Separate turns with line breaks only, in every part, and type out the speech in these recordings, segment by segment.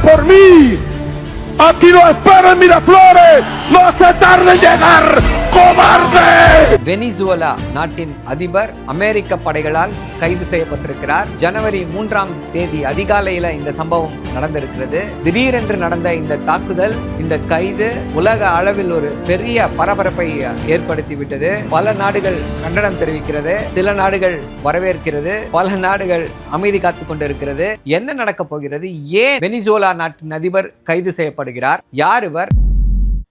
por mí. Aquí lo espero en Miraflores. No se tarde en llegar, cobarde.
Venezuela நாட்டின் அதிபர் அமெரிக்க படைகளால் கைது செய்யப்பட்டிருக்கிறார். ஜனவரி 3ஆம் தேதி அதிகாலையில இந்த சம்பவம் நடந்திருக்கிறது. திடீரென்று நடந்த இந்த தாக்குதல், இந்த கைது உலக அளவில் ஒரு பெரிய பரபரப்பை ஏற்படுத்திவிட்டது. பல நாடுகள் கண்டனம் தெரிவிக்கிறது, சில நாடுகள் வரவேற்கிறது, பல நாடுகள் அமைதி காத்துக் கொண்டிருக்கிறது. என்ன நடக்க போகிறது? ஏன் வெனிசுவேலா நாட்டின் அதிபர் கைது செய்யப்படுகிறார்? யார் இவர்?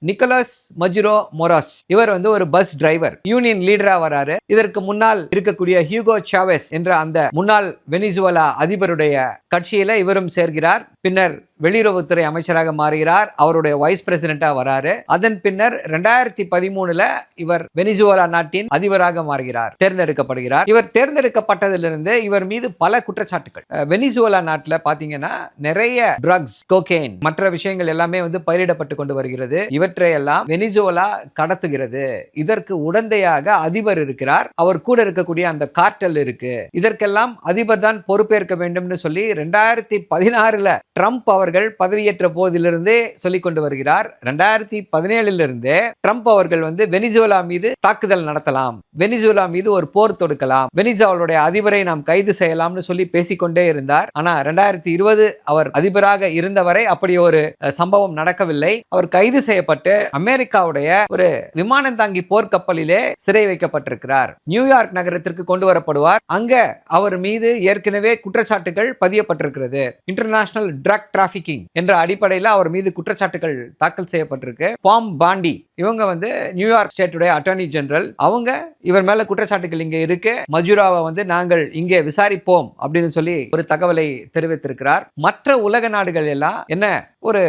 நிக்கோலஸ் மஜுரோ மொராஸ். இவர் ஒரு பஸ் டிரைவர், யூனியன் லீடரா வராரு. இதற்கு முன்னால் இருக்கக்கூடிய ஹியூகோ சாவேஸ் என்ற அந்த முன்னாள் வெனிசுவேலா அதிபருடைய கட்சியில இவரும் சேர்கிறார். பின்னர் வெளியுறவுத்துறை அமைச்சராக மாறுகிறார். அவருடைய வைஸ் பிரசிடென்டா வராரு. அதன் பின்னர் 2013 இவர் வெனிசுவேலா நாட்டின் அதிபராக மாறுகிறார், தேர்ந்தெடுக்கப்படுகிறார். இவர் தேர்ந்தெடுக்கப்பட்டதிலிருந்து இவர் மீது பல குற்றச்சாட்டுகள். வெனிசுவேலா நாட்டில் பாத்தீங்கன்னா நிறைய ட்ரக்ஸ், கோகேன், மற்ற விஷயங்கள் எல்லாமே பயிரிடப்பட்டு கொண்டு வருகிறது. இவற்றையெல்லாம் வெனிசுவேலா கடத்துகிறது. இதற்கு உடந்தையாக அதிபர் இருக்கிறார். அவர் கூட இருக்கக்கூடிய அந்த கார்டல் இருக்கு. இதற்கெல்லாம் அதிபர் தான் பொறுப்பேற்க வேண்டும் சொல்லி 2016 ட்ரம்ப் அவர்கள் பதவியேற்ற போதிலிருந்தே சொல்லிக் கொண்டு வருகிறார். 2017 ட்ரம்ப் அவர்கள் வெனிசுவேலா மீது தாக்குதல் நடத்தலாம், வெனிசுவேலா மீது ஒரு போர் தொடுக்கலாம், வெனிசுவேலாவுடைய அதிபரை நாம் கைது செய்யலாம்னு சொல்லி பேசிக்கொண்டே இருந்தார். ஆனா 2020 அவர் அதிபராக இருந்தவரை அப்படி ஒரு சம்பவம் நடக்கவில்லை. அவர் கைது செய்யப்பட்டு அமெரிக்காவுடைய ஒரு விமானம் தாங்கி போர்க்கப்பலிலே சிறை வைக்கப்பட்டிருக்கிறார். நியூயார்க் நகரத்திற்கு கொண்டு வரப்படுவார். அங்க அவர் மீது ஏற்கனவே குற்றச்சாட்டுகள் பதியப்பட்டிருக்கிறது. இன்டர்நேஷனல் ட்ரக் டிராபிகிங் என்ற அடிப்படையில் அவர் மீது குற்றச்சாட்டுகள் தாக்கல் செய்யப்பட்டிருக்கு. பாம் பாண்டி இவங்க நியூயார்க் ஸ்டேட்டுடைய அட்டார்னி ஜெனரல். அவங்க இவர் மேல குற்றச்சாட்டுகள் இங்க இருக்கு, மஜுராவை நாங்கள் இங்கே விசாரிப்போம் அப்படின்னு சொல்லி ஒரு தகவலை தெரிவித்திருக்கிறார். மற்ற உலக நாடுகள் எல்லாம் என்ன ஒரு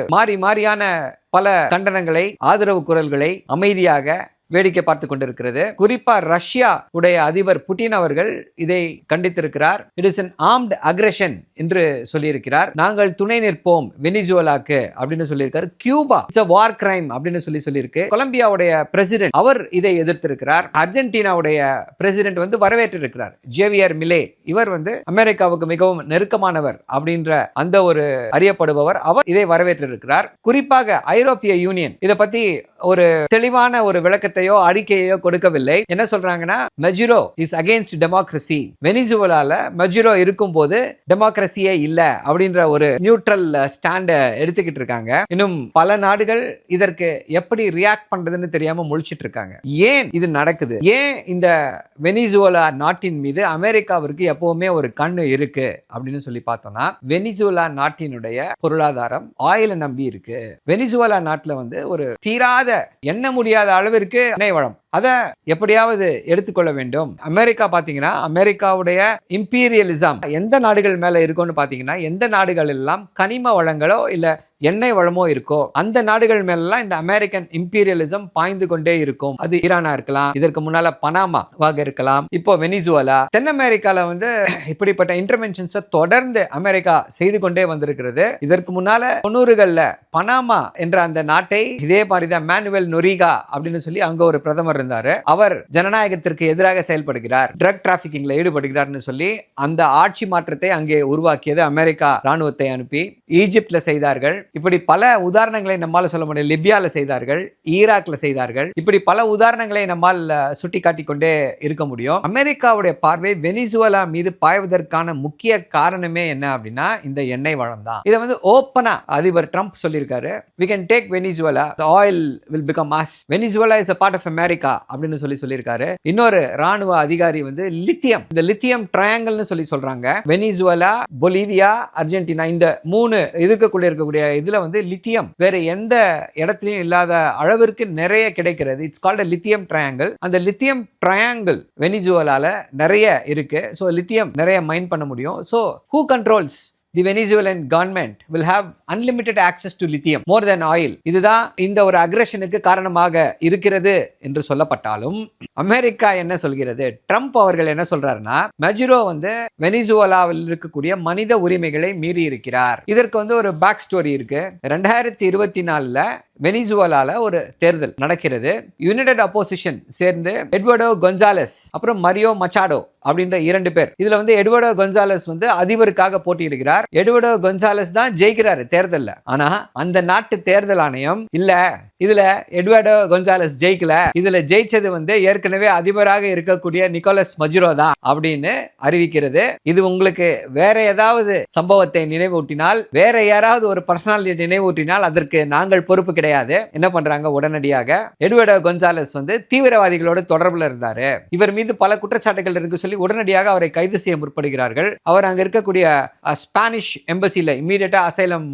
மாறியான பல கண்டனங்களை, ஆதரவு குரல்களை அமைதியாக வேடிக்கை பார்த்து கொண்டிருக்கிறது. குறிப்பா ரஷ்யா உடைய அதிபர் புட்டின் அவர்கள் இதை கண்டித்திருக்கிறார். It is an armed aggression என்று சொல்லியிருக்கிறார். நாங்கள் துணை நிற்போம் வெனிசுவேலாக்கு அப்படின்னு சொல்லியிருக்காரு. Cuba it's a war crime அப்படின்னு சொல்லியிருக்கு. கொலம்பியாவுடைய பிரசிடென்ட் அவர் இதை எதிர்த்திருக்கிறார். அர்ஜென்டினாவுடைய பிரசிடென்ட் வரவேற்றிருக்கிறார். ஜேவியர் மிலே இவர் அமெரிக்காவுக்கு மிகவும் நெருக்கமானவர் அப்படின்ற அந்த ஒரு அறியப்படுபவர். அவர் இதை வரவேற்றிருக்கிறார். குறிப்பாக ஐரோப்பிய யூனியன் இதை பத்தி ஒரு தெளிவான ஒரு விளக்கத்தை அறிக்கையோ கொடுக்கவில்லை. என்ன சொல்றாங்கன்னா, மஜுரோ இஸ் அகைன்ஸ்ட் டெமோக்ரசி. வெனிசுவேலால மஜுரோ இருக்கும் போது டெமோக்ரசியே இல்ல அப்படின்ற ஒரு நியூட்ரல் ஸ்டாண்ட எடுத்துக்கிட்டு இருக்காங்க. இன்னும் பல நாடுகள் இதற்கு எப்படி ரியாக்ட் பண்றதுன்னு தெரியாம முழிச்சிட்டு இருக்காங்க. ஏன் இது நடக்குது? ஏன் இந்த வெனிசுவேலா நாட்டின் மீது அமெரிக்காவிற்கு எப்பவுமே ஒரு கண்ணு இருக்கு அப்படின்னு சொல்லி பார்த்தோம்னா, வெனிசுவேலா நாட்டினுடைய பொருளாதாரம் ஆயிலை நம்பி இருக்கு. வெனிசுவேலா நாட்டுல ஒரு தீராத எண்ண முடியாத அளவிற்கு எண்ணெய் வளம், அதை எப்படியாவது எடுத்துக்கொள்ள வேண்டும். அமெரிக்கா பாத்தீங்கன்னா, அமெரிக்காவுடைய இம்பீரியலிசம் எந்த நாடுகள் மேல இருக்கும்னு பாத்தீங்கன்னா, எந்த நாடுகள் எல்லாம் கனிம வளங்களோ இல்ல எண்ணெய் வளமோ இருக்கோ அந்த நாடுகள் மேலாம் இந்த அமெரிக்கன் இம்பீரியலிசம் பாய்ந்து கொண்டே இருக்கும். அது ஈரானா இருக்கலாம், இதற்கு முன்னால பனாமாவாக இருக்கலாம், இப்போ வெனிசுவேலா. தென் அமெரிக்கால இப்படிப்பட்ட இன்டர்வென்ஷன்ஸ் தொடர்ந்து அமெரிக்கா செய்து கொண்டே வந்திருக்கிறது. இதற்கு முன்னால 90களில் பனாமா என்ற அந்த நாட்டை இதே மாதிரிதான் மேனுவல் நொரிகா அப்படின்னு சொல்லி அங்க ஒரு பிரதமர் இருந்தாரு. அவர் ஜனநாயகத்திற்கு எதிராக செயல்படுகிறார், ட்ரக் டிராபிகிங்ல ஈடுபடுகிறார்னு சொல்லி அந்த ஆட்சி மாற்றத்தை அங்கே உருவாக்கியது அமெரிக்கா ராணுவத்தை அனுப்பி. ஈஜிப்ட்ல செய்தார்கள். இப்படி பல உதாரணங்களை நம்மால சொல்ல முடியும். லிபியால செய்தார்கள், ஈராக்ல செய்தார்கள். இப்படி பல உதாரணங்களை நம்மால் சுட்டி காட்டிக் கொண்டே இருக்க முடியும். அமெரிக்காவுடைய பார்வை வெனிசுவேலா மீது பாய்வதற்கான முக்கிய காரணமே என்ன அப்படின்னா இந்த எண்ணெய் வளம் தான். இதை ஓப்பனா அதிபர் ட்ரம்ப் சொல்லியிருக்காரு. we can take Venezuela, the oil will become us. Venezuela is a part of America அப்படின்னு சொல்லியிருக்காரு. இன்னொரு ராணுவ அதிகாரி லித்தியம், இந்த லித்தியம் ட்ரையாங்கிள்னு சொல்றாங்க. வெனிசுவேலா, பொலிவியா, அர்ஜென்டினா, இந்த 3 இருக்கக்கூடிய இதுல லித்தியம் வேற எந்த இடத்துலயும் இல்லாத அளவிற்கு நிறைய கிடைக்கிறது. It's called lithium triangle. அந்த லித்தியம் ட்ரையாங்கிள் வெனிசுவேலால நிறைய இருக்கு. சோ லித்தியம் நிறைய மைன் பண்ண முடியும். So who controls the Venezuelan government will have unlimited access to lithium more than oil. இதுதான் இந்த ஒரு அக்ரஷனுக்கு காரணமாக இருக்கிறது என்று சொல்லப்பட்டாலும் அமெரிக்கா என்ன சொல்கிறது? ட்ரம்ப் அவர்கள் என்ன சொல்றாருன்னா, மஜுரோ வெனிசுவேலாவில் இருக்கக்கூடிய மனித உரிமைகளை மீறி இருக்கிறார். இதற்கு ஒரு பேக் ஸ்டோரி இருக்கு. 2024 வெனிசுவேலால ஒரு தேர்தல் நடக்கிறது. யுனைடெட் அப்போசிஷன் சேர்ந்து எட்வர்டோ கொன்சாலஸ் அப்புறம் மரியோ மச்சாடோ அப்படின்ற 2 பேர். இதுல வந்து எட்வர்டோ கொன்சாலஸ் வந்து அதிபருக்காக போட்டியிடுகிறார். எட்வர்டோ கொன்சாலஸ் தான் ஜெயிக்கிறாரு தேர்தல்ல. ஆனா அந்த நாட்டு தேர்தல் ஆணையம் இல்ல, இதுல எட்வர்டோ கொன்சாலஸ் ஜெயிக்கல, இதுல ஜெயிச்சது வந்து ஏற்கனவே அதிபராக இருக்கக்கூடிய நிக்கோலஸ் மஜுரோ தான் அப்படின்னு அறிவிக்கிறது. இது உங்களுக்கு வேற ஏதாவது சம்பவத்தை நினைவூட்டினால், வேற யாராவது ஒரு பர்சனாலிட்டி நினைவூட்டினால் அதற்கு நாங்கள் பொறுப்பு கிடையாது. என்ன பண்றாங்க, உடனடியாக எட்வர்டோ கொன்சாலஸ் வந்து தீவிரவாதிகளோட தொடர்புல இருந்தாரு, இவர் மீது பல குற்றச்சாட்டுகள் இருக்கு சொல்லி உடனடியாக அவரை கைது செய்ய முற்படுகிறார்கள். அவர் அங்க இருக்கக்கூடிய ஸ்பானிஷ் எம்பசில இம்மீடியட்டா அசைலம்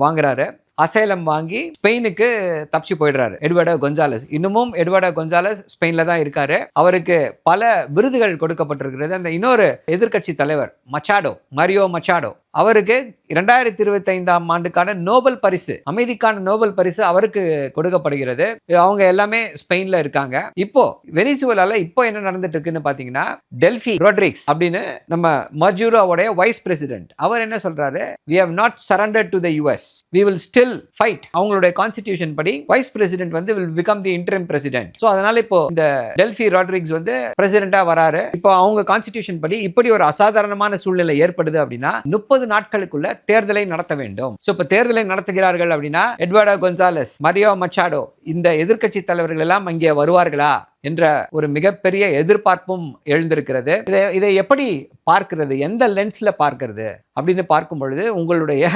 வாங்குறாரு. அசைலம் வாங்கி ஸ்பெயினுக்கு தப்பிச்சு போயிடுறாரு எட்வர்டோ கொன்சாலஸ். இன்னமும் எட்வர்டோ கொன்சாலஸ் ஸ்பெயின்ல தான் இருக்காரு. அவருக்கு பல விருதுகள் கொடுக்கப்பட்டிருக்கிறது. அந்த இன்னொரு எதிர்க்கட்சி தலைவர் மச்சாடோ, மரியோ மச்சாடோ, அவருக்கு 2025ஆம் ஆண்டுக்கான நோபல் பரிசு, அமைதிக்கான நோபல் பரிசு அவருக்கு கொடுக்கப்படுகிறது. அவங்க எல்லாமே ஸ்பெயின்ல இருக்காங்க. இப்போ வெனிசுவேலால இப்போ என்ன நடந்துட்டு இருக்குன்னு பாத்தீங்கன்னா, டெல்ஃபி ரோட்ரிக்ஸ் அப்படின்னு நம்ம மஜூரோவோட வைஸ் பிரசிடென்ட், அவர் என்ன சொல்றாரு, we have not surrendered to the US, we will still fight. அவங்களுடைய கான்ஸ்டிடியூஷன் படி வைஸ் பிரசிடென்ட் வந்து will become the interim president. So அதனால இப்போ இந்த டெல்ஃபி ரோட்ரிக்ஸ் வந்து பிரசிடென்ட்டா வராரு. இப்போ அவங்க கான்ஸ்டிடியூஷன் படி இப்படி ஒரு அசாதாரணமான சூழ்நிலை ஏற்படுது அப்படின்னா 30 நாட்களுக்குள்ள தேர்தலை நடத்த வேண்டும். சோ இப்ப தேர்தலை நடத்துகிறார்கள் அப்படின்னா எட்வர்டோ கொன்சாலஸ், மரியோ மச்சாடோ, இந்த எதிர்க்கட்சி தலைவர்கள் எல்லாம் அங்கே வருவார்களா என்ற ஒரு மிகப்பெரிய எதிர்பார்ப்பும் எழுந்திருக்கிறது. இதை எப்படி பார்க்கிறது, எந்த லென்ஸ்ல பார்க்கிறது அப்படின்னு பார்க்கும் பொழுது உங்களுடைய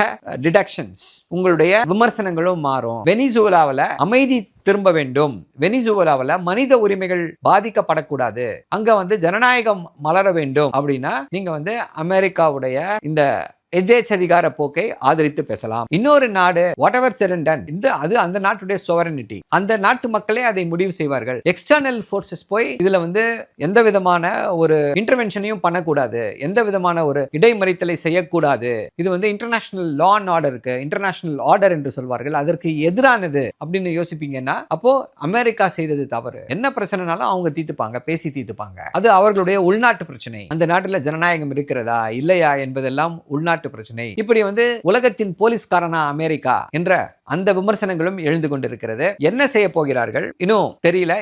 டிடக்ஷன்ஸ், உங்களுடைய விமர்சனங்களும் மாறும். வெனிசுவேலாவில் அமைதி திரும்ப வேண்டும், வெனிசுவேலாவில் மனித உரிமைகள் பாதிக்கப்படக்கூடாது, அங்க வந்து ஜனநாயகம் மலர வேண்டும் அப்படின்னா நீங்க வந்து அமெரிக்காவுடைய இந்த எதேச்சதிகார போக்கை ஆதரித்து பேசலாம். இன்னொரு நாடு whatever said and done, அது அந்த நாட்டுடைய sovereignty, அந்த நாட்டு மக்களே அதை முடிவு செய்வார்கள். எக்ஸ்டர்னல் ஃபோர்ஸஸ் போய் இதுல வந்து எந்த விதமான ஒரு இன்டர்வென்ஷனையும் பண்ணக்கூடாது, எந்த விதமான ஒரு இடைமறித்தலை செய்யக்கூடாது. இது வந்து இன்டர்நேஷனல் லா அண்ட் ஆர்டருக்கு, இன்டர்நேஷனல் ஆர்டர் என்று சொல்வார்கள், அதற்கு எதிரானது அப்படின்னு யோசிப்பீங்கன்னா அப்போ அமெரிக்கா செய்தது தவறு. என்ன பிரச்சனைனாலும் அவங்க தீர்த்துப்பாங்க, பேசி தீர்த்துப்பாங்க. அது அவர்களுடைய உள்நாட்டு பிரச்சனை. அந்த நாட்டுல ஜனநாயகம் இருக்கிறதா இல்லையா என்பதெல்லாம் உள்நாட்டு பிரச்சனை. இப்படி வந்து உலகத்தின் போலீஸ்காரனா அமெரிக்கா என்ற அந்த விமர்சனங்களும் எழுந்து கொண்டிருக்கிறது. என்ன செய்ய போகிறார்கள் இன்னும் தெரியல.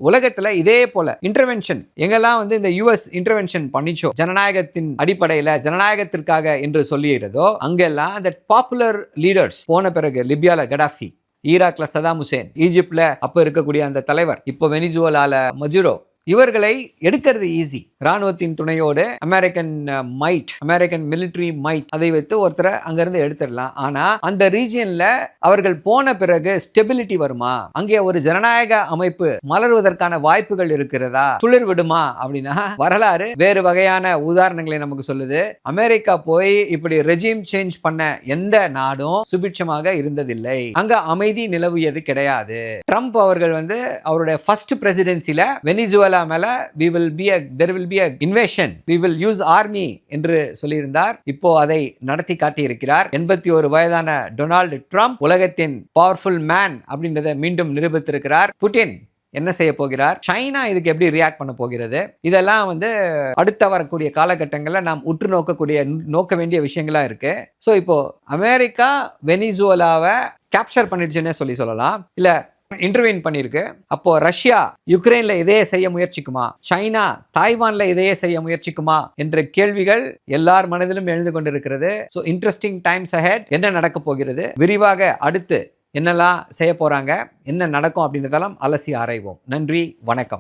உலகத்துல இதே போல இன்டர்வென்ஷன் எங்கெல்லாம் வந்து இந்த US இன்டர்வென்ஷன் பண்ணிச்சோ, ஜனநாயகத்தின் அடிப்படையில ஜனநாயகத்திற்காக என்று சொல்லுகிறதோ, அங்கெல்லாம் அந்த பாப்புலர் லீடர்ஸ் போன பிறகு லிபியால கடாஃபி, ஈராக்ல சதாம் ஹுசேன், ஈஜிப்ட்ல அப்ப இருக்கக்கூடிய அந்த தலைவர், இப்போ வெனிசுவேலால மஜுரோ, இவர்களை எடுக்கிறது ஈஸி. ராணுவத்தின் துணையோடு American might, American military might, அதை வைத்து ஒருத்தரை அங்கிருந்து எடுத்துடலாம். ஆனா அந்த ரீஜியன்ல அவர்கள் போன பிறகு ஸ்டெபிலிட்டி வருமா, அங்கே ஒரு ஜனநாயக அமைப்பு மலர்வதற்கான வாய்ப்புகள் இருக்கிறதா, துளிர் விடுமா அப்படின்னா வரலாறு வேறு வகையான உதாரணங்களை நமக்கு சொல்லுது. அமெரிக்கா போய் இப்படி ரெஜிம் சேஞ்ச் பண்ண எந்த நாடும் சுபிட்சமாக இருந்ததில்லை, அங்க அமைதி நிலவியது கிடையாது. ட்ரம்ப் அவர்கள் வந்து அவருடைய ஃபர்ஸ்ட் பிரசிடென்சில வெனிசுவேலா மேல there will be a invasion, we will use army என்று சொல்லியிருந்தார். இப்போ அதை நடத்தி காட்டி இருக்கிறார். 81 வயதான டொனால்டு ட்ரம்ப் உலகத்தின் பவர்ஃபுல் மேன் அப்படின்றத மீண்டும் நிரூபித்திருக்கிறார். புட்டின் என்ன செய்ய போகிறார், சைனா இதுக்கு எப்படி ரியாக்ட் பண்ண போகிறது, இதெல்லாம் வந்து அடுத்த வரக்கூடிய காலகட்டங்களில் நாம் உற்று நோக்க வேண்டிய விஷயங்களா இருக்கு. ஸோ இப்போ அமெரிக்கா வெனிசுவேலாவை கேப்சர் பண்ணிடுச்சுன்னே சொல்லலாம், இல்ல இன்டர்வீன் பண்ணிருக்கு. அப்போ ரஷ்யா யுக்ரைன்ல இதையே செய்ய முயற்சிக்குமா, சைனா தாய்வான்ல இதையே செய்ய முயற்சிக்குமா என்ற கேள்விகள் எல்லார் மனதிலும் எழுந்து கொண்டிருக்கிறது. So interesting times ahead. என்ன நடக்க போகிறது, விரிவாக அடுத்து என்னெல்லாம் செய்ய போறாங்க, என்ன நடக்கும் அப்படின்றதெல்லாம் அலசி ஆராய்வோம். நன்றி, வணக்கம்.